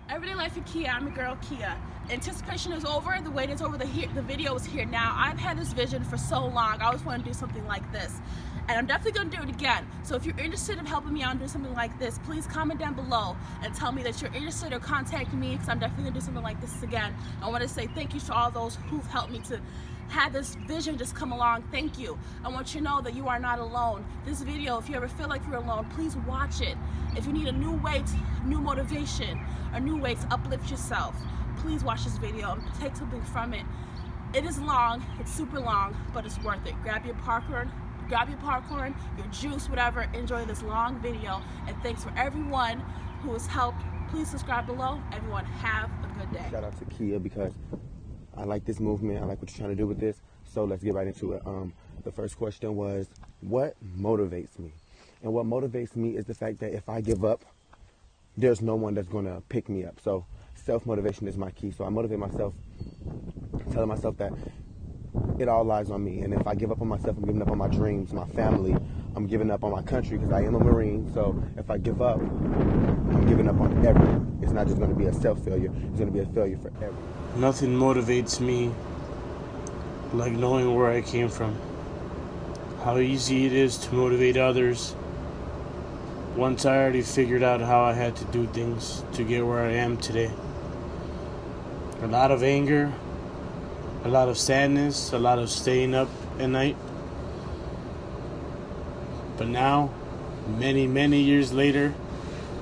Everyday Life with Kia. I'm your girl Kia. Anticipation is over. The wait is over. The video is here now. I've had this vision for so long. I always want to do something like this, and I'm definitely going to do it again. So if you're interested in helping me out and do something like this, please comment down below and tell me that you're interested, or contact me, because I'm definitely going to do something like this again. I want to say thank you to all those who've helped me to have this vision just come along. Thank you. I want you to know that you are not alone. This video, if you ever feel like you're alone, please watch it. If you need a new way, new motivation, a new way to uplift yourself, please watch this video and take something from it. It is long, it's super long, but it's worth it. Grab your popcorn, your juice, whatever. Enjoy this long video, and thanks for everyone who has helped. Please subscribe below. Everyone have a good day. Shout out to Kia, because I like this movement. I like what you're trying to do with this. So let's get right into it. The first question was, what motivates me? And what motivates me is the fact that if I give up, there's no one that's going to pick me up. So self-motivation is my key. So I motivate myself, telling myself that it all lies on me. And if I give up on myself, I'm giving up on my dreams, my family. I'm giving up on my country, because I am a Marine. So if I give up, I'm giving up on everything. It's not just going to be a self-failure. It's going to be a failure for everyone. Nothing motivates me like knowing where I came from. How easy it is to motivate others once I already figured out how I had to do things to get where I am today. A lot of anger, a lot of sadness, a lot of staying up at night. But now, many years later,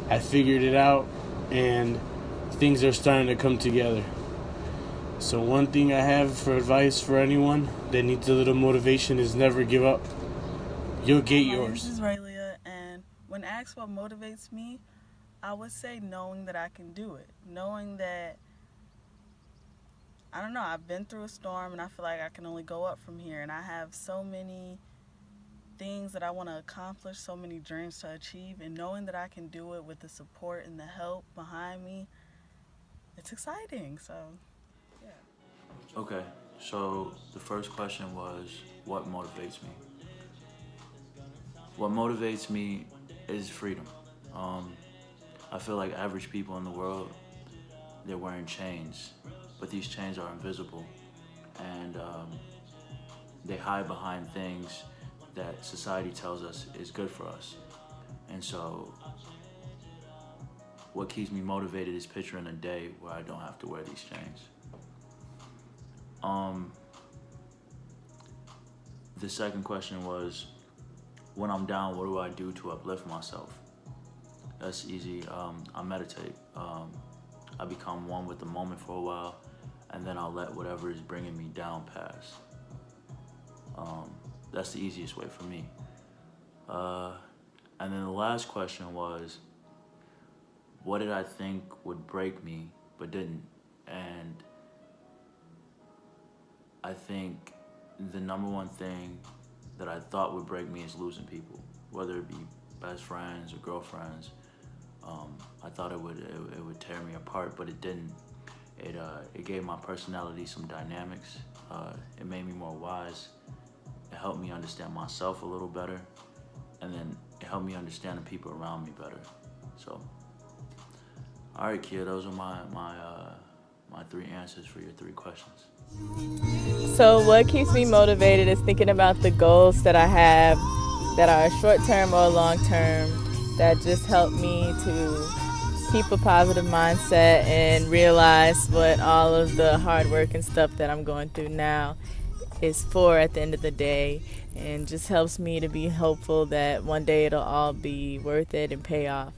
I figured it out, and things are starting to come together. So one thing I have for advice for anyone that needs a little motivation is never give up. You'll get yours. This is Raylia, and when asked what motivates me, I would say knowing that I can do it. Knowing that, I don't know, I've been through a storm and I feel like I can only go up from here, and I have so many things that I want to accomplish, so many dreams to achieve, and knowing that I can do it with the support and the help behind me, it's exciting. So yeah. Okay, so the first question was, what motivates me? What motivates me is freedom. I feel like average people in the world, they're wearing chains, but these chains are invisible, and they hide behind things that society tells us is good for us. And so what keeps me motivated is picturing a day where I don't have to wear these chains. The second question was, when I'm down, what do I do to uplift myself? That's easy. I meditate. I become one with the moment for a while, and then I'll let whatever is bringing me down pass. That's the easiest way for me. And then the last question was, what did I think would break me but didn't? And I think the number one thing that I thought would break me is losing people, whether it be best friends or girlfriends. I thought it would tear me apart, but it didn't. It gave my personality some dynamics. It made me more wise. It helped me understand myself a little better, and then it helped me understand the people around me better. So, all right, Kia, those are my three answers for your three questions. So what keeps me motivated is thinking about the goals that I have that are short-term or long-term, that just help me to keep a positive mindset and realize what all of the hard work and stuff that I'm going through now is for at the end of the day, and just helps me to be hopeful that one day it'll all be worth it and pay off.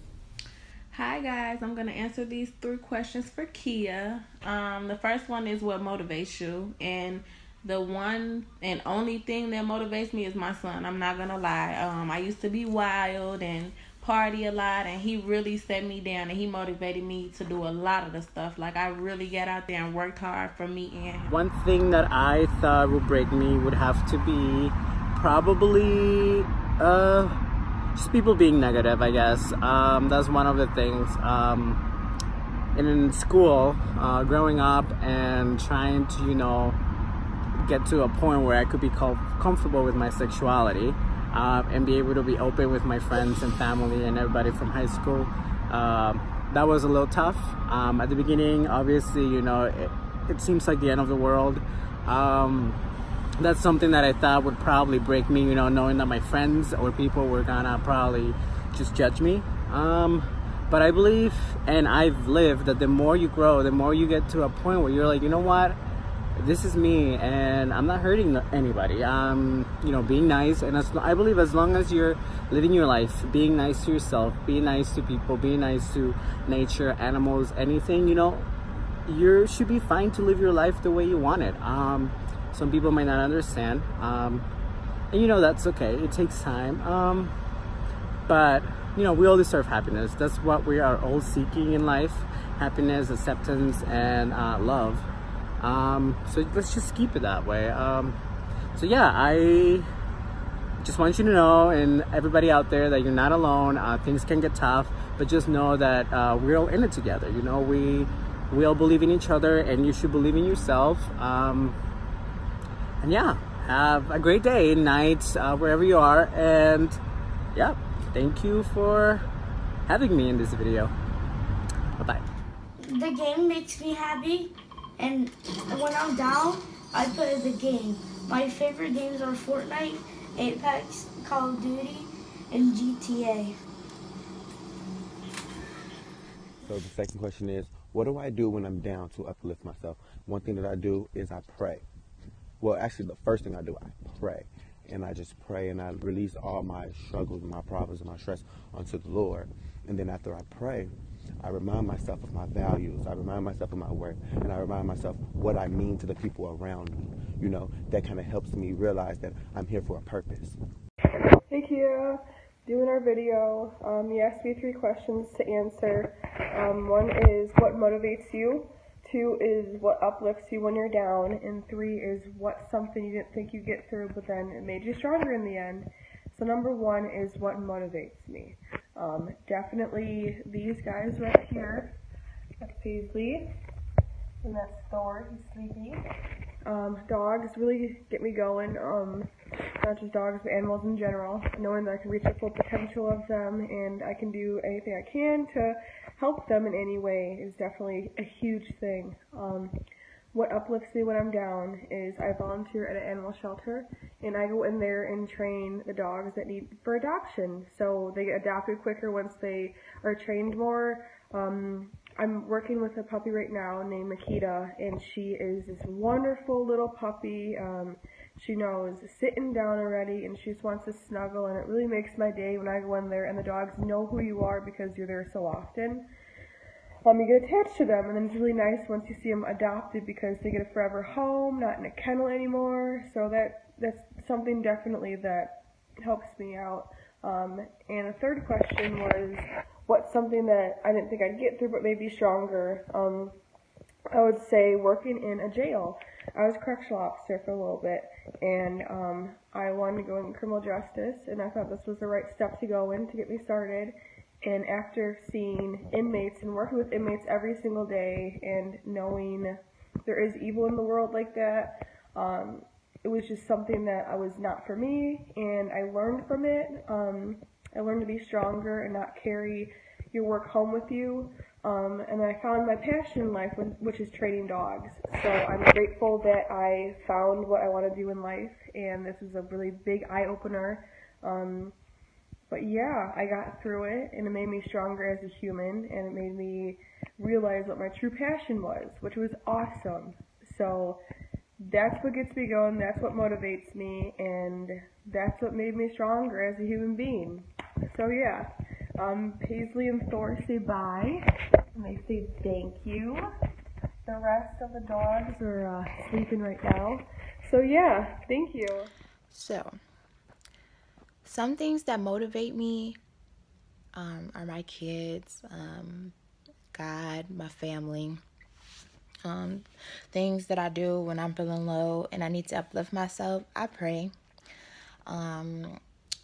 Hi guys, I'm going to answer these 3 questions for Kia. The first one is, what motivates you? And the one and only thing that motivates me is my son. I'm not going to lie. I used to be wild and party a lot, and he really set me down, and he motivated me to do a lot of the stuff. Like, I really got out there and worked hard for me. And one thing that I thought would break me would have to be probably just people being negative, I guess. That's one of the things. In school, growing up and trying to, get to a point where I could be comfortable with my sexuality, and be able to be open with my friends and family and everybody from high school. that was a little tough. At the beginning, obviously, you know, it seems like the end of the world. That's something that I thought would probably break me, you know, knowing that my friends or people were gonna probably just judge me. But I believe, and I've lived, that the more you grow, the more you get to a point where you're like, you know what, this is me, and I'm not hurting anybody. You know, being nice, and I believe as long as you're living your life, being nice to yourself, being nice to people, being nice to nature, animals, anything, you know, you should be fine to live your life the way you want it. Some people might not understand, and you know, that's okay. It takes time, but you know, we all deserve happiness. That's what we are all seeking in life: happiness, acceptance, and love. So let's just keep it that way. So yeah, I just want you to know, and everybody out there, that you're not alone. Things can get tough, but just know that we're all in it together. You know, we all believe in each other, and you should believe in yourself. And yeah, have a great day, night, wherever you are. And yeah, thank you for having me in this video. Bye-bye. The game makes me happy, and when I'm down, I play the game. My favorite games are Fortnite, Apex, Call of Duty, and GTA. So the second question is, what do I do when I'm down to uplift myself? One thing that I do is I pray. Well, actually, the first thing I do, I pray. And I just pray, and I release all my struggles and my problems and my stress onto the Lord. And then after I pray, I remind myself of my values. I remind myself of my worth. And I remind myself what I mean to the people around me. You know, that kind of helps me realize that I'm here for a purpose. Hey Kia, doing our video. You asked me 3 questions to answer. 1 is what motivates you, 2 is what uplifts you when you're down, and 3 is what's something you didn't think you'd get through but then it made you stronger in the end. So number 1 is what motivates me. Definitely these guys right here. That's Paisley, and that's Thor, he's sleepy. Dogs really get me going, not just dogs, but animals in general, knowing that I can reach the full potential of them and I can do anything I can to help them in any way is definitely a huge thing. What uplifts me when I'm down is I volunteer at an animal shelter, and I go in there and train the dogs that need for adoption, so they get adopted quicker once they are trained more. I'm working with a puppy right now named Makita, and she is this wonderful little puppy. She knows sitting down already, and she just wants to snuggle, and it really makes my day when I go in there and the dogs know who you are because you're there so often. You get attached to them, and then it's really nice once you see them adopted because they get a forever home, not in a kennel anymore. So that's something definitely that helps me out. And the third question was, what's something that I didn't think I'd get through but made me stronger? I would say working in a jail. I was a correctional officer for a little bit, and I wanted to go in criminal justice, and I thought this was the right step to go in to get me started. And after seeing inmates and working with inmates every single day and knowing there is evil in the world like that, it was just something that was not for me, and I learned from it. I learned to be stronger and not carry your work home with you. And I found my passion in life, which is training dogs. So I'm grateful that I found what I want to do in life, and this is a really big eye-opener. But yeah, I got through it, and it made me stronger as a human, and it made me realize what my true passion was, which was awesome. So that's what gets me going, that's what motivates me, and that's what made me stronger as a human being. So yeah, Paisley and Thor say bye, and they say thank you. The rest of the dogs are sleeping right now. So yeah, thank you. So, some things that motivate me are my kids, God, my family. Things that I do when I'm feeling low and I need to uplift myself, I pray.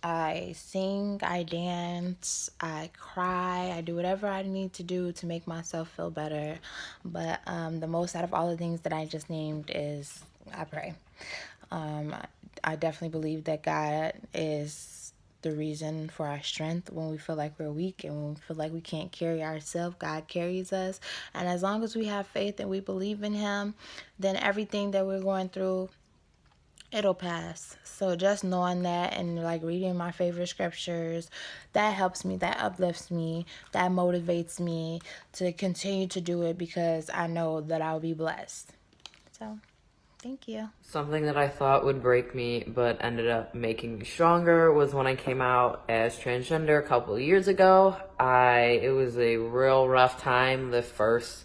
I sing, I dance, I cry, I do whatever I need to do to make myself feel better. But the most out of all the things that I just named is I pray. I definitely believe that God is the reason for our strength. When we feel like we're weak and when we feel like we can't carry ourselves, God carries us. And as long as we have faith and we believe in Him, then everything that we're going through, it'll pass. So just knowing that and like reading my favorite scriptures, that helps me, that uplifts me, that motivates me to continue to do it because I know that I'll be blessed. So thank you. Something that I thought would break me but ended up making me stronger was when I came out as transgender a couple of years ago. It was a real rough time the first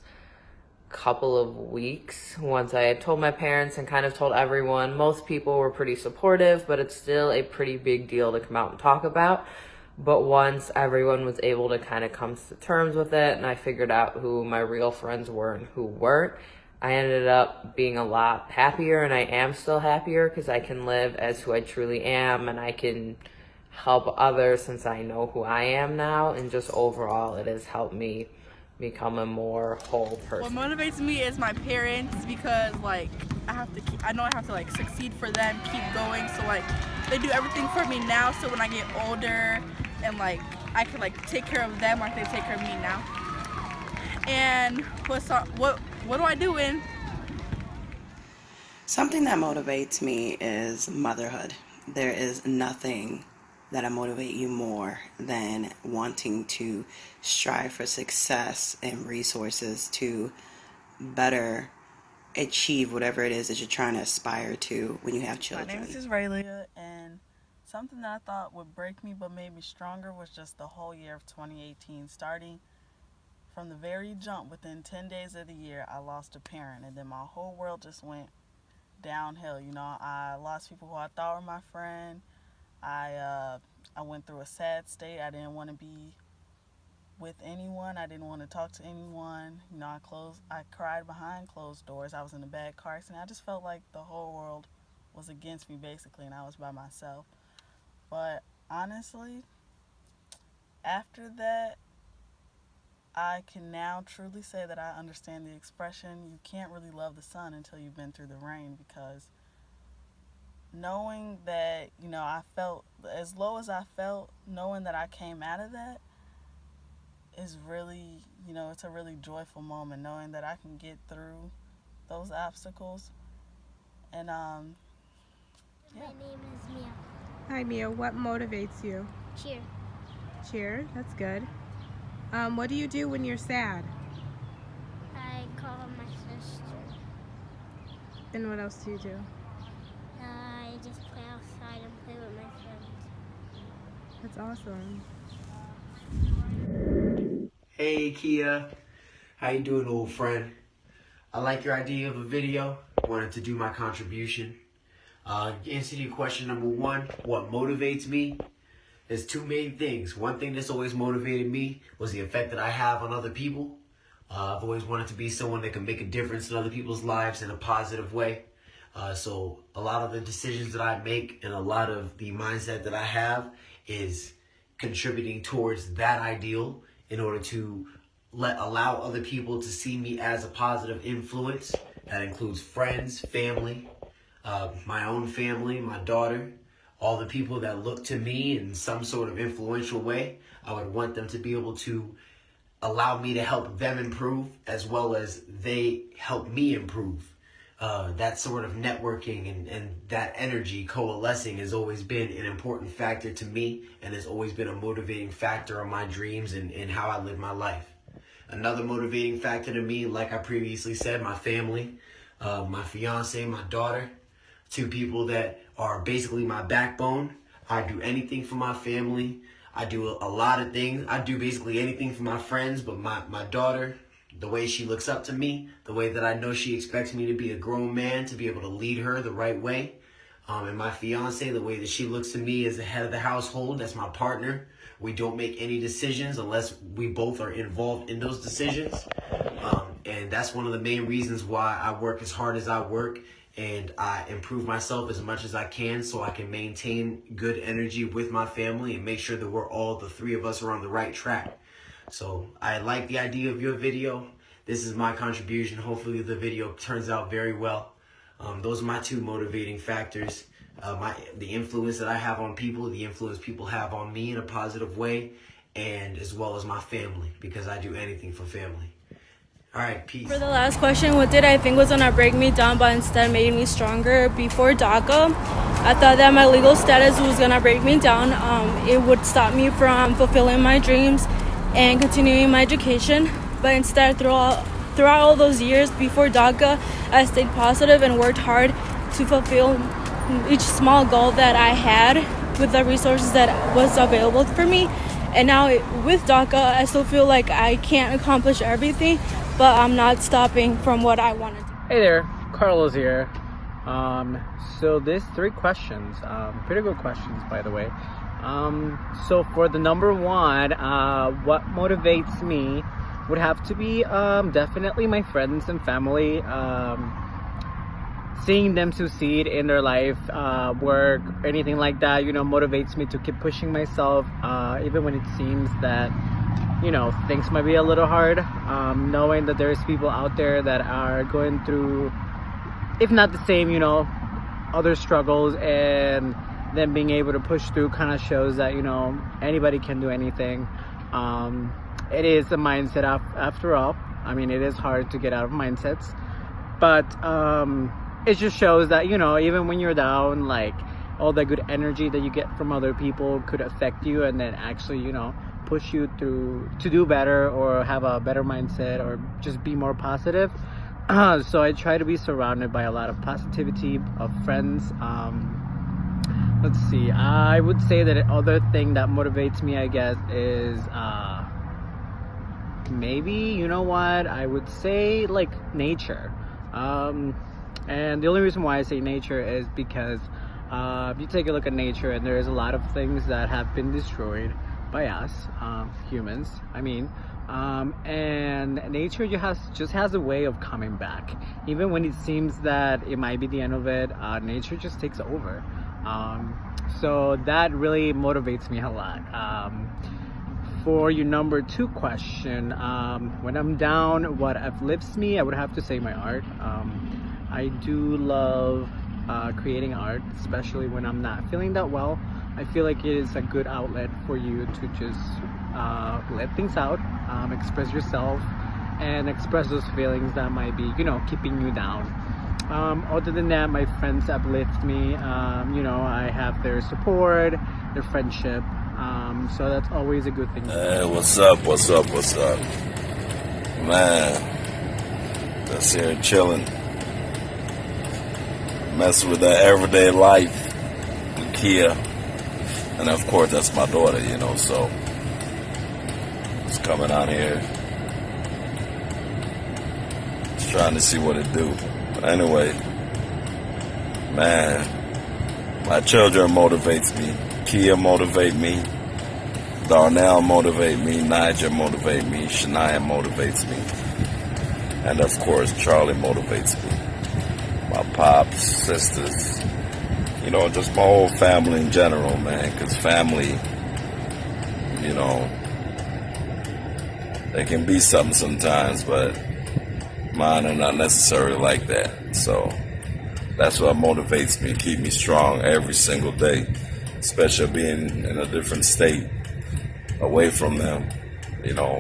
couple of weeks. Once I had told my parents and kind of told everyone, most people were pretty supportive, but it's still a pretty big deal to come out and talk about. But once everyone was able to kind of come to terms with it and I figured out who my real friends were and who weren't, I ended up being a lot happier, and I am still happier because I can live as who I truly am and I can help others since I know who I am now, and just overall it has helped me become a more whole person. What motivates me is my parents, because like I know I have to like succeed for them, keep going, so like they do everything for me now, so when I get older and like I can like take care of them like they take care of me now. And what do I do in? Something that motivates me is motherhood. There is nothing that'll motivate you more than wanting to strive for success and resources to better achieve whatever it is that you're trying to aspire to when you have children. My name is Raylia, and something that I thought would break me but made me stronger was just the whole year of 2018. Starting from the very jump, within 10 days of the year, I lost a parent, and then my whole world just went downhill. You know, I lost people who I thought were my friend. I went through a sad state. I didn't want to be with anyone. I didn't want to talk to anyone. You know, I cried behind closed doors. I was in a bad car accident. I just felt like the whole world was against me, basically, and I was by myself. But honestly, after that, I can now truly say that I understand the expression, you can't really love the sun until you've been through the rain, because knowing that, you know, I felt as low as I felt, knowing that I came out of that is really, you know, it's a really joyful moment, knowing that I can get through those obstacles. And My name is Mia. Hi Mia, what motivates you? Cheer. Cheer, that's good. What do you do when you're sad? I call my sister. And what else do you do? I just play outside and play with my friends. That's awesome. Hey Kia, how you doing, old friend? I like your idea of a video. Wanted to do my contribution. Answer to your question number one, what motivates me? There's two main things. One thing that's always motivated me was the effect that I have on other people. I've always wanted to be someone that can make a difference in other people's lives in a positive way. So a lot of the decisions that I make and a lot of the mindset that I have is contributing towards that ideal in order to allow other people to see me as a positive influence. That includes friends, family, my own family, my daughter, all the people that look to me in some sort of influential way. I would want them to be able to allow me to help them improve as well as they help me improve. That sort of networking and that energy coalescing has always been an important factor to me and has always been a motivating factor on my dreams and how I live my life. Another motivating factor to me, like I previously said, my family, my fiance, my daughter, two people that are basically my backbone. I do anything for my family. I do a lot of things. I do basically anything for my friends, but my daughter, the way she looks up to me, the way that I know she expects me to be a grown man, to be able to lead her the right way. And my fiance, the way that she looks to me as the head of the household, that's my partner. We don't make any decisions unless we both are involved in those decisions. And that's one of the main reasons why I work as hard as I work and I improve myself as much as I can so I can maintain good energy with my family and make sure that the three of us are on the right track. So I like the idea of your video. This is my contribution. Hopefully the video turns out very well. Those are my two motivating factors. the influence that I have on people, the influence people have on me in a positive way, and as well as my family, because I do anything for family. All right, peace. For the last question, what did I think was gonna break me down but instead made me stronger? Before DACA, I thought that my legal status was gonna break me down. It would stop me from fulfilling my dreams and continuing my education. But instead, throughout all those years before DACA, I stayed positive and worked hard to fulfill each small goal that I had with the resources that was available for me. And now with DACA, I still feel like I can't accomplish everything, but I'm not stopping from what I wanted to. Hey there, Carlos here. So there's 3 questions, pretty good questions by the way. So for the number 1, what motivates me would have to be definitely my friends and family. Seeing them succeed in their life, work, anything like that, motivates me to keep pushing myself, even when it seems that things might be a little hard. Knowing that there's people out there that are going through, if not the same, other struggles, and then being able to push through kind of shows that anybody can do anything. It is a mindset after all. I mean, it is hard to get out of mindsets, but it just shows that even when you're down, like, all the good energy that you get from other people could affect you, and then actually push you through to do better or have a better mindset or just be more positive. So I try to be surrounded by a lot of positivity, of friends. Let's see, I would say that the other thing that motivates me, I guess, is maybe, I would say like nature. And the only reason why I say nature is because you take a look at nature, and there's a lot of things that have been destroyed by us, humans, and nature just has a way of coming back. Even when it seems that it might be the end of it, nature just takes over. So that really motivates me a lot. For your number 2 question, when I'm down, what uplifts me, I would have to say my art. I do love creating art, especially when I'm not feeling that well. I feel like it is a good outlet for you to just let things out, express yourself, and express those feelings that might be, keeping you down. Other than that, my friends uplift me. I have their support, their friendship, so that's always a good thing. Hey, what's up? Man, just here chilling, messing with that everyday life with Kia. And of course, that's my daughter, so it's coming out here, just trying to see what it do. But anyway, man, my children motivates me. Kia motivate me. Darnell motivate me. Nigel motivate me. Shania motivates me. And of course, Charlie motivates me. My pops, sisters, just my whole family in general, man, because family, they can be something sometimes, but mine are not necessarily like that. So that's what motivates me, keep me strong every single day, especially being in a different state, away from them,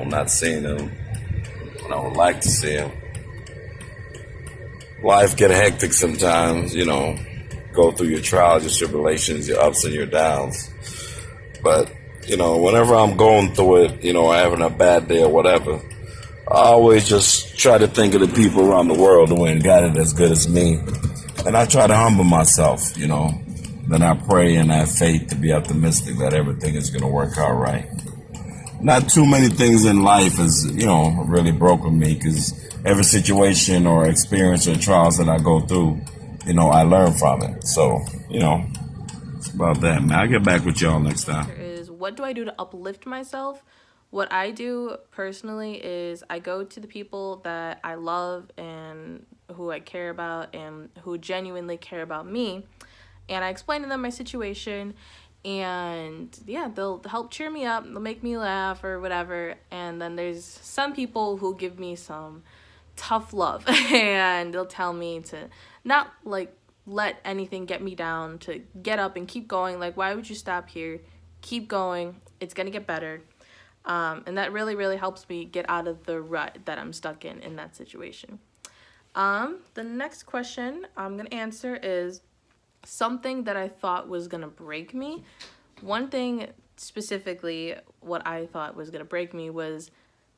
not seeing them when I would like to see them. Life get hectic sometimes, go through your trials, your tribulations, your ups and your downs. But, whenever I'm going through it, or having a bad day or whatever, I always just try to think of the people around the world who ain't got it as good as me. And I try to humble myself, Then I pray and have faith to be optimistic that everything is going to work out right. Not too many things in life has, really broken me, because every situation or experience or trials that I go through, I learn from it. So, it's about that, man. I'll get back with y'all next time. Is what do I do to uplift myself? What I do personally is I go to the people that I love and who I care about and who genuinely care about me, and I explain to them my situation, and yeah, they'll help cheer me up, they'll make me laugh or whatever. And then there's some people who give me some tough love and they'll tell me to not like let anything get me down, to get up and keep going. Like, why would you stop here? Keep going. It's going to get better. And that really, really helps me get out of the rut that I'm stuck in that situation. The next question I'm going to answer is something that I thought was going to break me. One thing specifically, what I thought was going to break me was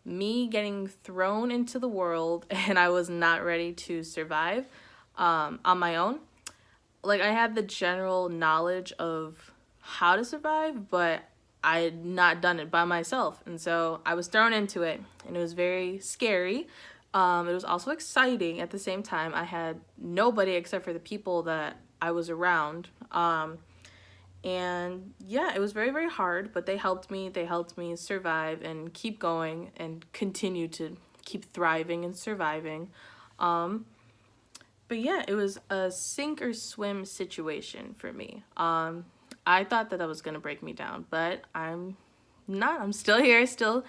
me getting thrown into the world and I was not ready to survive on my own. Like, I had the general knowledge of how to survive, but I had not done it by myself. And so I was thrown into it, and it was very scary. It was also exciting at the same time. I had nobody except for the people that I was around. And yeah, it was very, very hard, but they helped me. They helped me survive and keep going and continue to keep thriving and surviving. But yeah, it was a sink or swim situation for me. I thought that was going to break me down, but I'm not. I'm still here, still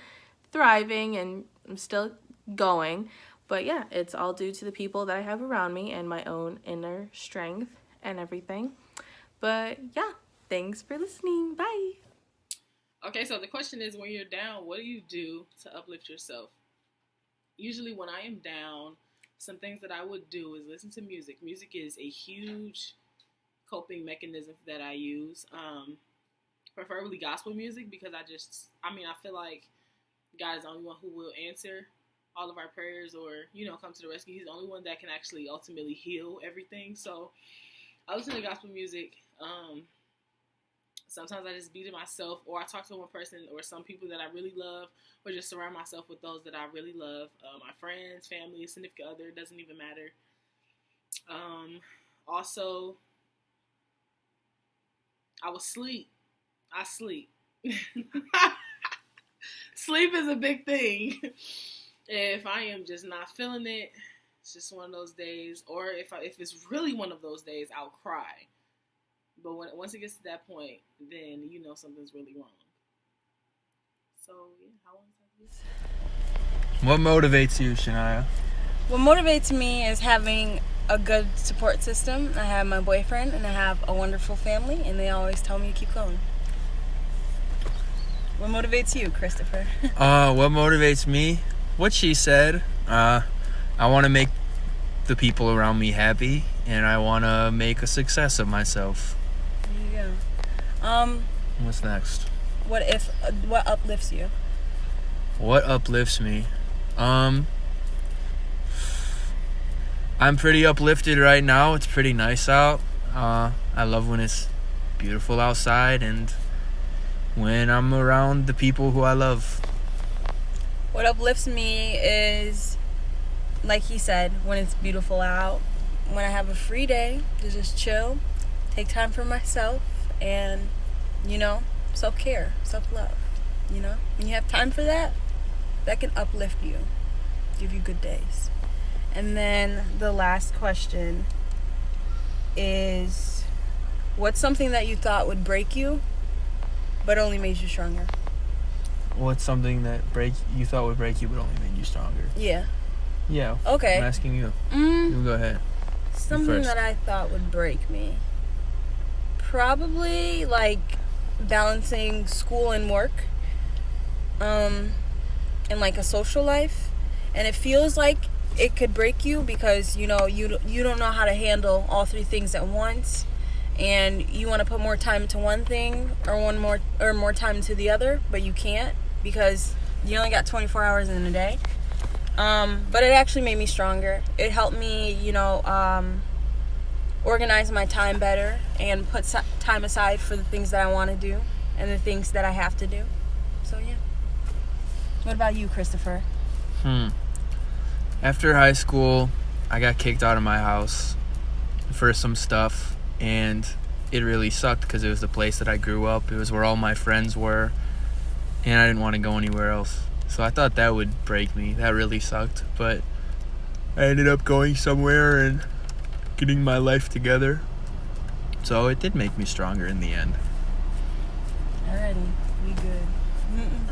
thriving, and I'm still going. But yeah, it's all due to the people that I have around me and my own inner strength and everything. But yeah, thanks for listening. Bye. Okay, so the question is, when you're down, what do you do to uplift yourself? Usually when I am down, some things that I would do is listen to music. Music is a huge coping mechanism that I use. Preferably gospel music, because I feel like God is the only one who will answer all of our prayers or, come to the rescue. He's the only one that can actually ultimately heal everything. So I listen to gospel music. Sometimes I just beat it myself, or I talk to one person or some people that I really love, or just surround myself with those that I really love. My friends, family, significant other, it doesn't even matter. Also, I will sleep. I sleep. Sleep is a big thing. If I am just not feeling it, it's just one of those days. Or if it's really one of those days, I'll cry. But once it gets to that point, then you know something's really wrong. So, yeah, how long is that? What motivates you, Shania? What motivates me is having a good support system. I have my boyfriend and I have a wonderful family, and they always tell me to keep going. What motivates you, Christopher? What motivates me? What she said. I want to make the people around me happy, and I want to make a success of myself. There you go. What's next? What uplifts you? What uplifts me? I'm pretty uplifted right now. It's pretty nice out. I love when it's beautiful outside and when I'm around the people who I love. What uplifts me is, like he said, when it's beautiful out, when I have a free day to just chill, take time for myself, and, self-care, self-love, When you have time for that, that can uplift you, give you good days. And then the last question is, what's something that you thought would break you, but only made you stronger? What's something that you thought would break you, but only made you stronger? Yeah. Yeah. Okay. I'm asking you. You go ahead. Something that I thought would break me. Probably like balancing school and work, and like a social life. And it feels like it could break you because you don't know how to handle all three things at once, and you want to put more time into one thing or more time into the other, but you can't because you only got 24 hours in a day. But it actually made me stronger. It helped me, organize my time better and put time aside for the things that I want to do and the things that I have to do. So yeah. What about you, Christopher? After high school, I got kicked out of my house for some stuff, and it really sucked because it was the place that I grew up. It was where all my friends were, and I didn't want to go anywhere else. So I thought that would break me. That really sucked, but I ended up going somewhere and getting my life together. So it did make me stronger in the end. Alrighty, we good.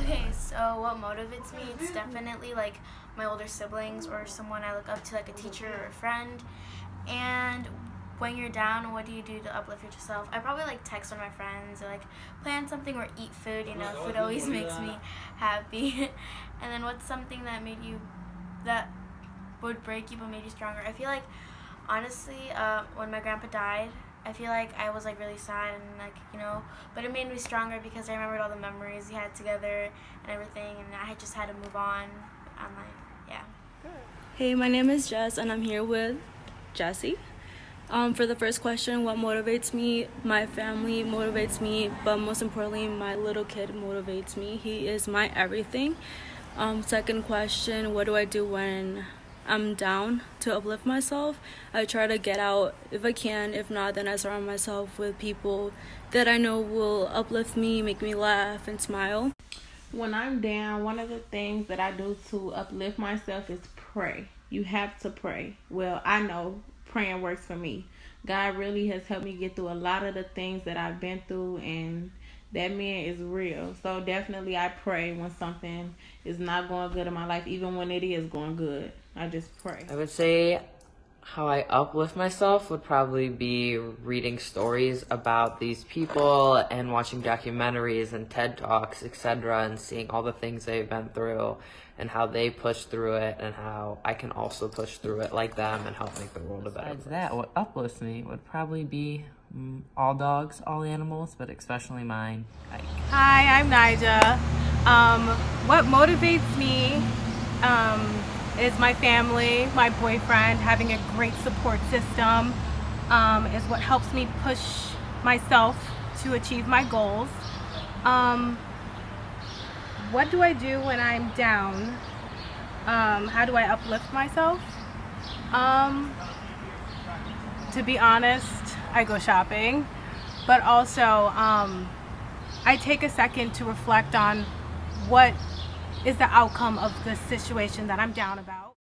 Okay, so what motivates me? It's definitely like my older siblings or someone I look up to, like a teacher or a friend. And when you're down, what do you do to uplift yourself? I probably like text one of my friends or like plan something or eat food. You know, food always makes me happy. And then what's something that made you, that would break you but made you stronger? I feel like honestly, when my grandpa died, I feel like I was like really sad and like, you know, but it made me stronger because I remembered all the memories we had together and everything, and I just had to move on. I'm like, yeah. Hey, my name is Jess and I'm here with Jessie. For the first question, what motivates me? My family motivates me, but most importantly, my little kid motivates me. He is my everything. Second question, what do I do when I'm down to uplift myself? I try to get out if I can. If not, then I surround myself with people that I know will uplift me, make me laugh and smile. When I'm down, one of the things that I do to uplift myself is pray. You have to pray. Well, I know praying works for me. God really has helped me get through a lot of the things that I've been through, and that man is real. So definitely I pray when something is not going good in my life, even when it is going good. I just pray. I would say how I uplift myself would probably be reading stories about these people and watching documentaries and TED Talks, etc., and seeing all the things they've been through and how they push through it and how I can also push through it like them and help make the world a better place. Besides that, what uplifts me would probably be all dogs, all animals, but especially mine. Hi, I'm Nija. What motivates me is my family, my boyfriend. Having a great support system is what helps me push myself to achieve my goals. What do I do when I'm down? How do I uplift myself? To be honest, I go shopping, but also I take a second to reflect on what is the outcome of the situation that I'm down about.